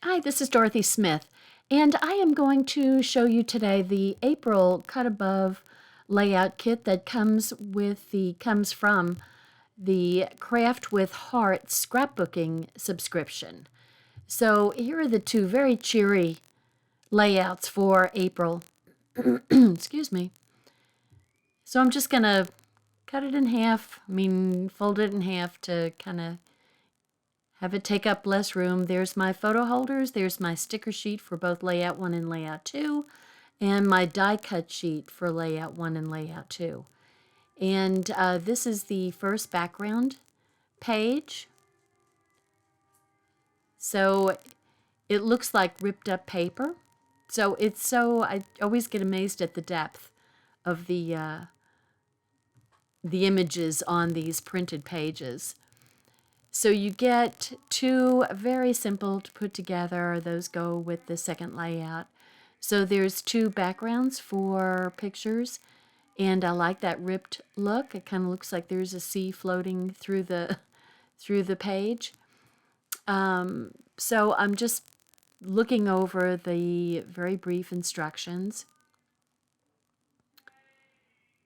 Hi, this is Dorothy Smith, and I am going to show you today the April Cut Above layout kit that comes from the Craft with Heart scrapbooking subscription. So here are the two very cheery layouts for April. Excuse me. So I'm just gonna cut it in half, fold it in half to kind of have it take up less room. There's my photo holders. There's my sticker sheet for both layout 1 and layout 2, and my die cut sheet for layout 1 and layout 2. And this is the first background page. So it looks like ripped up paper. I always get amazed at the depth of the images on these printed pages. So you get two very simple to put together. Those go with the second layout. So there's two backgrounds for pictures, and I like that ripped look. It kind of looks like there's a sea floating through the through the page. So I'm just looking over the very brief instructions,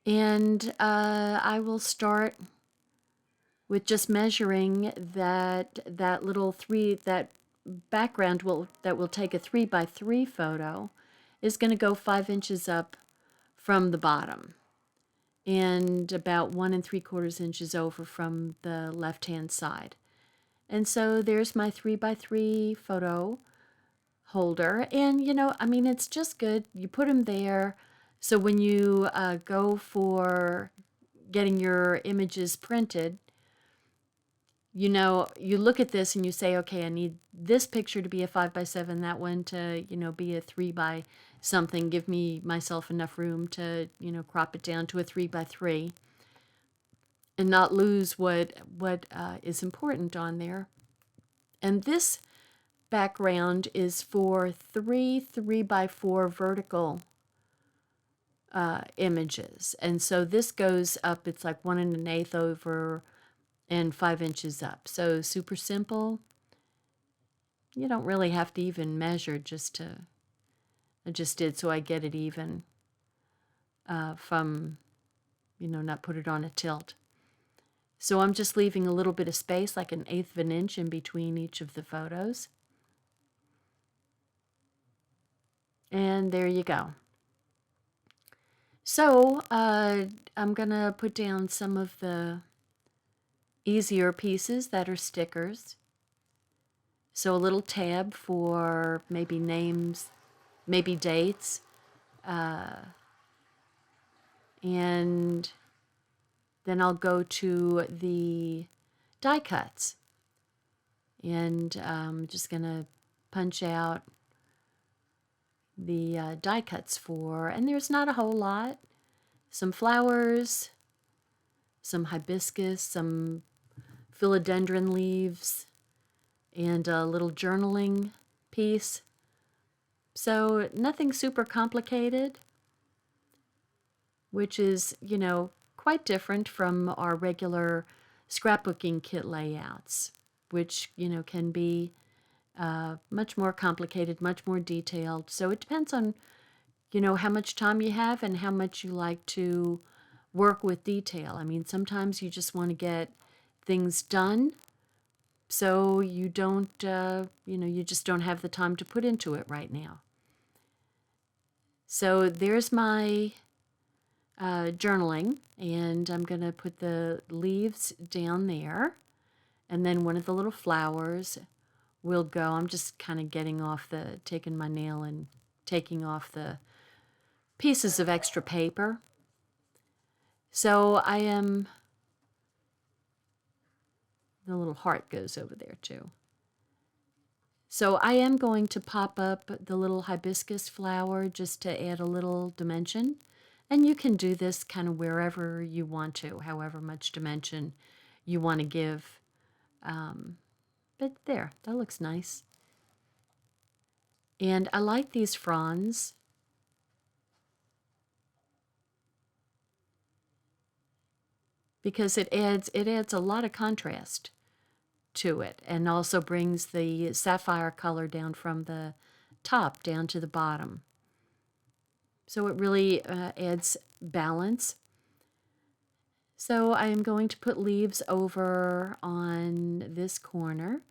and I will start with just measuring that little that background that will take a 3x3 photo is going to go 5 inches up from the bottom and about 1 3/4 inches over from the left hand side. And so there's my 3x3 photo holder, and it's just good. You put them there so when you go for getting your images printed, you look at this and you say, okay, I need this picture to be a 5x7, that one to, be a 3 by something. Give me myself enough room to, crop it down to a 3x3 and not lose what is important on there. And this background is for three 3x4 vertical images. And so this goes up, it's like 1 1/8 over and 5 inches up. So super simple. You don't really have to even measure I just did so I get it even from, not put it on a tilt. So I'm just leaving a little bit of space, like 1/8 of an inch in between each of the photos. And there you go. So I'm going to put down some of the easier pieces that are stickers. So a little tab for maybe names, maybe dates, and then I'll go to the die cuts. And I'm just going to punch out the die cuts for, and there's not a whole lot. Some flowers, some hibiscus, some philodendron leaves, and a little journaling piece. So nothing super complicated, which is, quite different from our regular scrapbooking kit layouts, which, can be much more complicated, much more detailed. So it depends on, how much time you have and how much you like to work with detail. I mean, sometimes you just want to get things done, so you don't, you just don't have the time to put into it right now. So there's my journaling, and I'm going to put the leaves down there, and then one of the little flowers will go. I'm just kind of taking my nail and taking off the pieces of extra paper. So the little heart goes over there too. So I am going to pop up the little hibiscus flower just to add a little dimension. And you can do this kind of wherever you want to, however much dimension you want to give. But there, that looks nice. And I like these fronds. Because it adds a lot of contrast to it, and also brings the sapphire color down from the top down to the bottom. So it really adds balance. So I am going to put leaves over on this corner,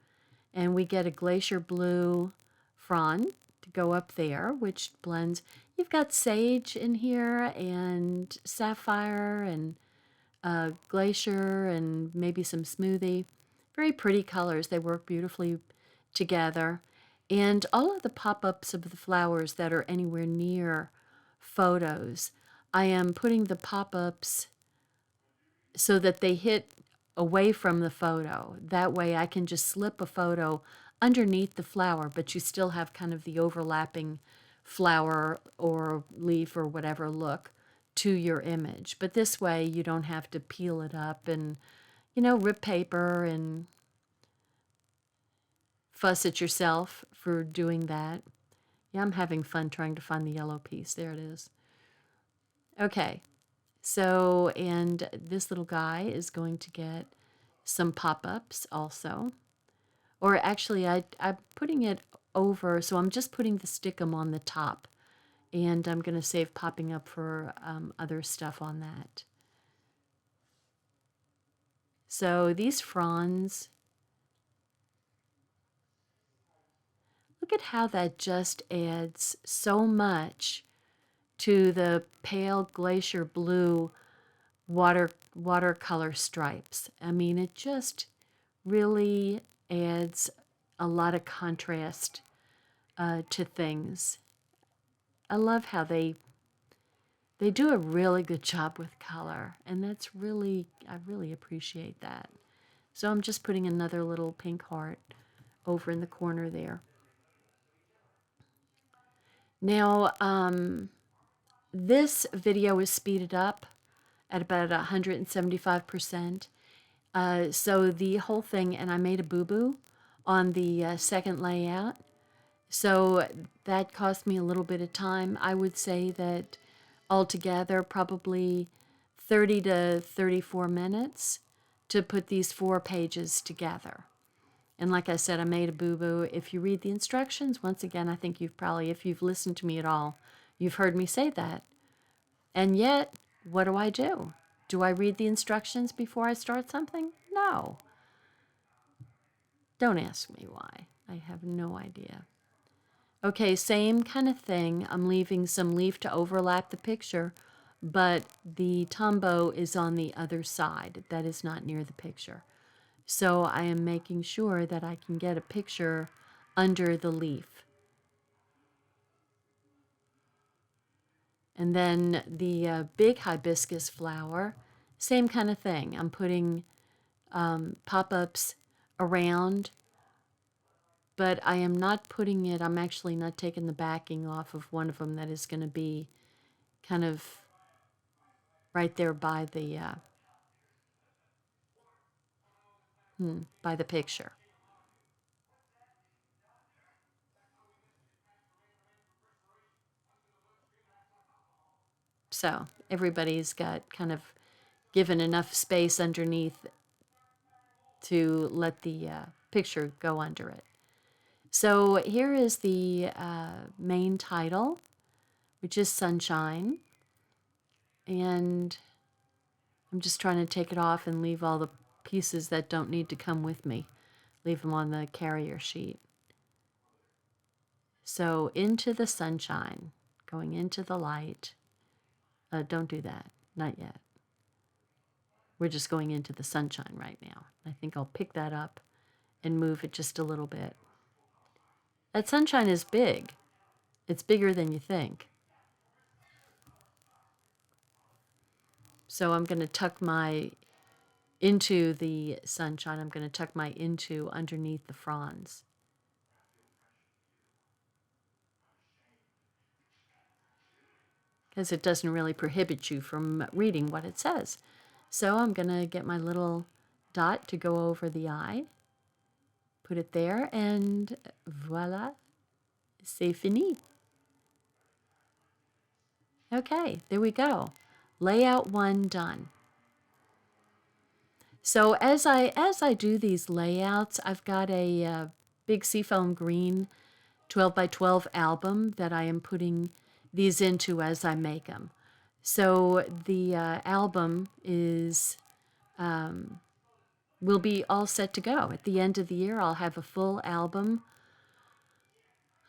and we get a glacier blue frond to go up there, which blends. You've got sage in here and sapphire and glacier and maybe some smoothie. Very pretty colors. They work beautifully together. And all of the pop-ups of the flowers that are anywhere near photos, I am putting the pop-ups so that they hit away from the photo. That way I can just slip a photo underneath the flower, but you still have kind of the overlapping flower or leaf or whatever look to your image. But this way you don't have to peel it up and, rip paper and fuss at yourself for doing that. Yeah, I'm having fun trying to find the yellow piece. There it is. Okay, so, and this little guy is going to get some pop-ups also. Or actually, I'm putting it over, so I'm just putting the stickum on the top. And I'm going to save popping up for other stuff on that. So these fronds, look at how that just adds so much to the pale glacier blue watercolor stripes. I mean, it just really adds a lot of contrast to things. I love how they do a really good job with color, and I really appreciate that. So I'm just putting another little pink heart over in the corner there. Now, this video is speeded up at about 175%. So the whole thing, and I made a boo-boo on the second layout. So that cost me a little bit of time. I would say that altogether probably 30 to 34 minutes to put these 4 pages together. And like I said, I made a boo-boo. If you read the instructions, once again, I think if you've listened to me at all, you've heard me say that. And yet, what do? Do I read the instructions before I start something? No. Don't ask me why. I have no idea. Okay, same kind of thing. I'm leaving some leaf to overlap the picture, but the tombow is on the other side. That is not near the picture. So I am making sure that I can get a picture under the leaf. And then the big hibiscus flower, same kind of thing. I'm putting pop-ups around, but I am not putting it, I'm actually not taking the backing off of one of them that is going to be kind of right there by the picture. So everybody's got kind of given enough space underneath to let the picture go under it. So here is the main title, which is Sunshine. And I'm just trying to take it off and leave all the pieces that don't need to come with me. Leave them on the carrier sheet. So into the sunshine, going into the light. Don't do that, not yet. We're just going into the sunshine right now. I think I'll pick that up and move it just a little bit. That sunshine is big. It's bigger than you think. So I'm going to tuck into the sunshine, I'm going to tuck my into underneath the fronds. Because it doesn't really prohibit you from reading what it says. So I'm going to get my little dot to go over the eye, put it there, and voila, c'est fini. Okay, there we go. Layout 1 done. So as I do these layouts, I've got a big seafoam green 12 by 12 album that I am putting these into as I make them. So the album is will be all set to go. At the end of the year, I'll have a full album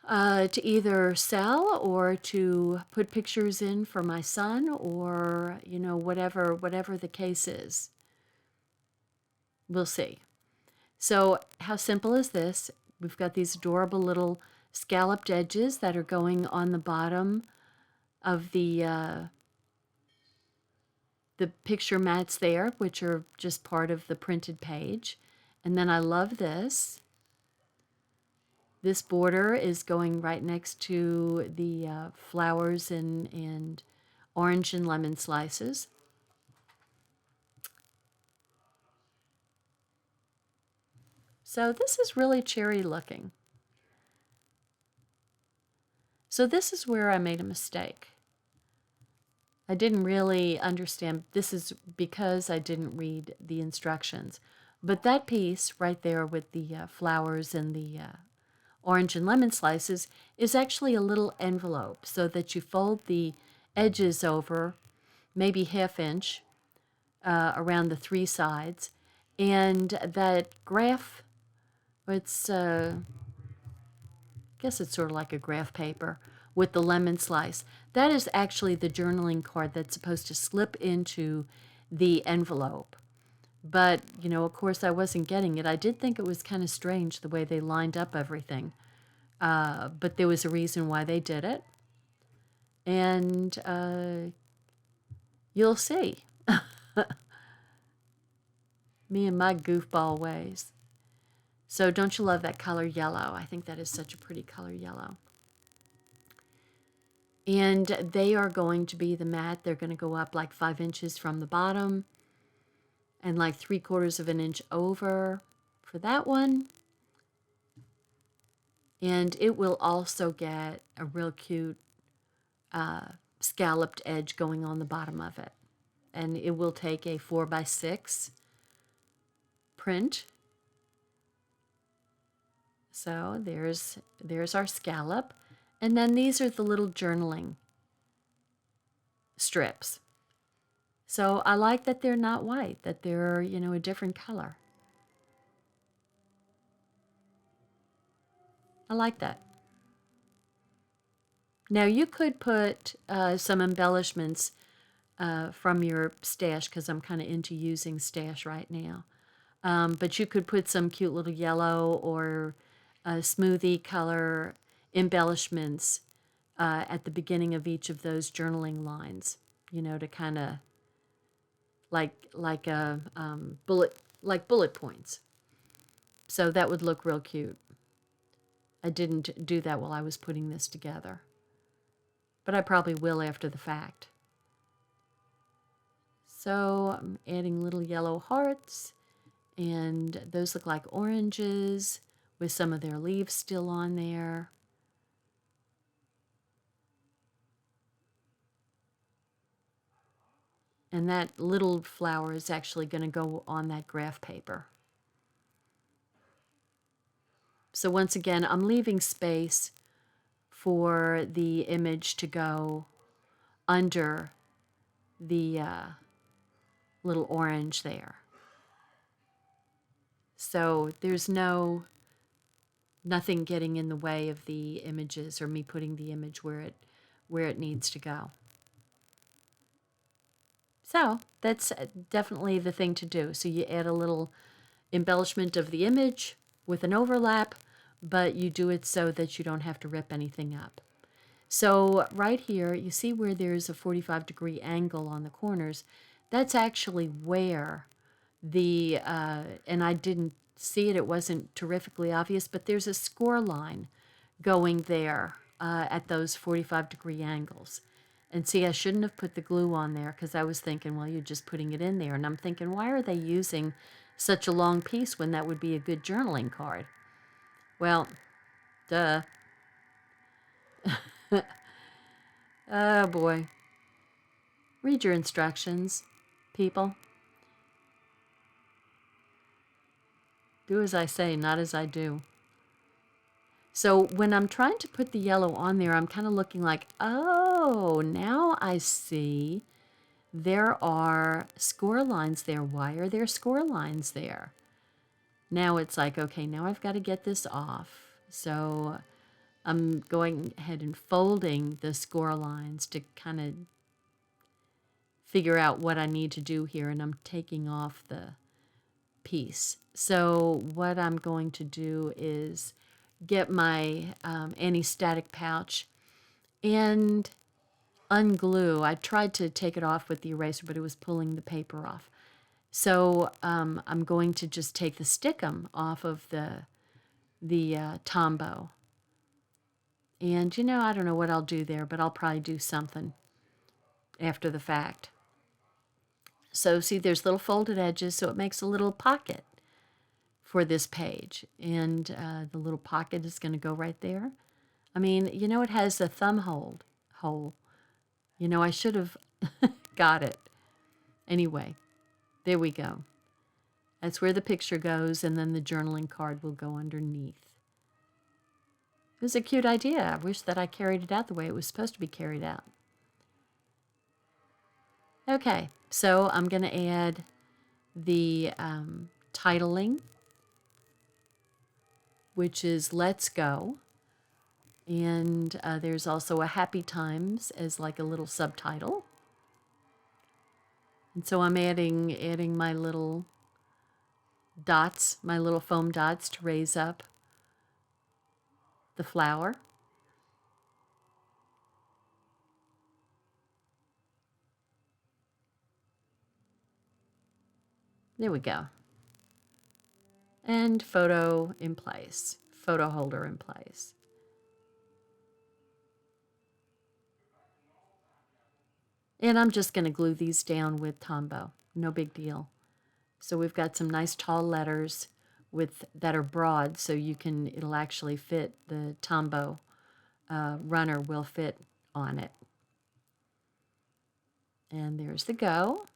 to either sell or to put pictures in for my son, or whatever the case is. We'll see. So how simple is this? We've got these adorable little scalloped edges that are going on the bottom of the picture mats there, which are just part of the printed page. And then I love this. This border is going right next to the flowers and orange and lemon slices. So this is really cherry looking. So this is where I made a mistake. I didn't really understand. This is because I didn't read the instructions. But that piece right there with the flowers and the orange and lemon slices is actually a little envelope, so that you fold the edges over maybe ½ inch around the three sides, and that graph, it's I guess it's sort of like a graph paper with the lemon slice. That is actually the journaling card that's supposed to slip into the envelope. But, of course I wasn't getting it. I did think it was kind of strange the way they lined up everything. But there was a reason why they did it. And you'll see. Me and my goofball ways. So don't you love that color yellow? I think that is such a pretty color yellow. And they are going to be the mat. They're going to go up like 5 inches from the bottom and like 3/4 of an inch over for that one. And it will also get a real cute scalloped edge going on the bottom of it. And it will take a 4x6 print. So there's our scallop. And then these are the little journaling strips. So I like that they're not white, that they're, a different color. I like that. Now you could put some embellishments from your stash, because I'm kind of into using stash right now. But you could put some cute little yellow or smoothie color embellishments at the beginning of each of those journaling lines, to kind of like a bullet points. So that would look real cute. I didn't do that while I was putting this together, but I probably will after the fact. So I'm adding little yellow hearts, and those look like oranges with some of their leaves still on there. And that little flower is actually going to go on that graph paper. So once again, I'm leaving space for the image to go under the little orange there. So there's nothing getting in the way of the images or me putting the image where it needs to go. So that's definitely the thing to do. So you add a little embellishment of the image with an overlap, but you do it so that you don't have to rip anything up. So right here, you see where there's a 45-degree angle on the corners. That's actually where the, and I didn't see it, it wasn't terrifically obvious, but there's a score line going there at those 45-degree angles. And see, I shouldn't have put the glue on there, because I was thinking, well, you're just putting it in there. And I'm thinking, why are they using such a long piece when that would be a good journaling card? Well, duh. Oh, boy. Read your instructions, people. Do as I say, not as I do. So when I'm trying to put the yellow on there, I'm kind of looking like, oh, now I see there are score lines there. Why are there score lines there? Now it's like, okay, now I've got to get this off. So I'm going ahead and folding the score lines to kind of figure out what I need to do here, and I'm taking off the piece. So what I'm going to do is get my anti-static pouch and unglue. I tried to take it off with the eraser, but it was pulling the paper off. So I'm going to just take the stickum off of the Tombow. And, you know, I don't know what I'll do there, but I'll probably do something after the fact. So see, there's little folded edges, so it makes a little pocket for this page. And the little pocket is going to go right there. I mean, you know, it has a thumb hole. You know, I should have got it. Anyway, there we go. That's where the picture goes, and then the journaling card will go underneath. It was a cute idea. I wish that I carried it out the way it was supposed to be carried out. Okay, so I'm going to add the titling, which is Let's Go. And there's also a Happy Times as like a little subtitle. And so I'm adding my little dots, my little foam dots to raise up the flower. There we go. And photo in place, photo holder in place. And I'm just going to glue these down with Tombow. No big deal. So we've got some nice tall letters that are broad, so it'll actually fit. The Tombow runner will fit on it. And there's the Go.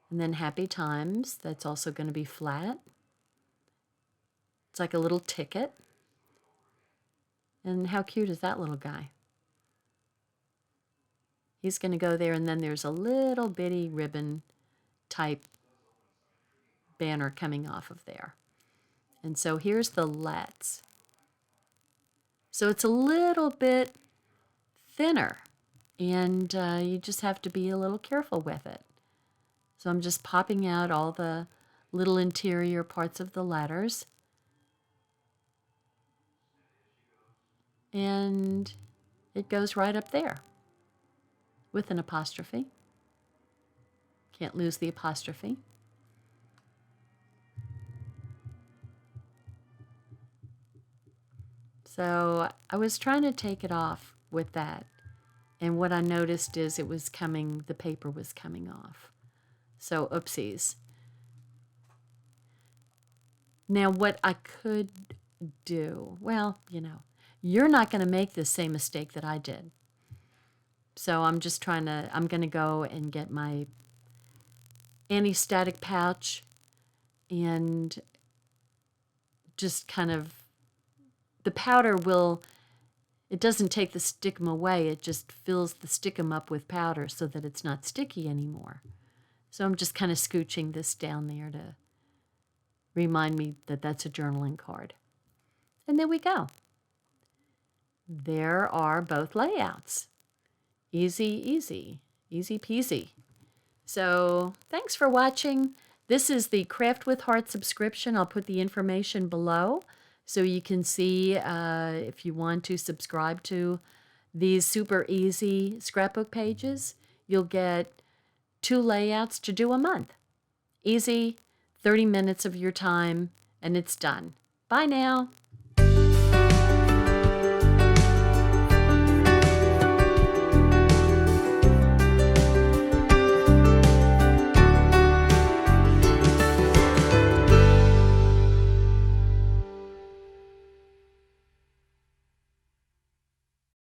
And then Happy Times, that's also going to be flat. It's like a little ticket. And how cute is that little guy? He's going to go there, and then there's a little bitty ribbon type banner coming off of there. And so here's the Let's. So it's a little bit thinner, and you just have to be a little careful with it. So I'm just popping out all the little interior parts of the letters. And it goes right up there with an apostrophe. Can't lose the apostrophe. So I was trying to take it off with that. And what I noticed is the paper was coming off. So oopsies. Now what I could do, well, you know, you're not going to make the same mistake that I did. So I'm going to go and get my anti-static pouch and just kind of, the powder it doesn't take the stickum away, it just fills the stickum up with powder so that it's not sticky anymore. So I'm just kind of scooching this down there to remind me that that's a journaling card. And there we go. There are both layouts. Easy, easy, easy peasy. So thanks for watching. This is the Craft with Heart subscription. I'll put the information below so you can see if you want to subscribe to these super easy scrapbook pages. You'll get 2 layouts to do a month. Easy, 30 minutes of your time, and it's done. Bye now.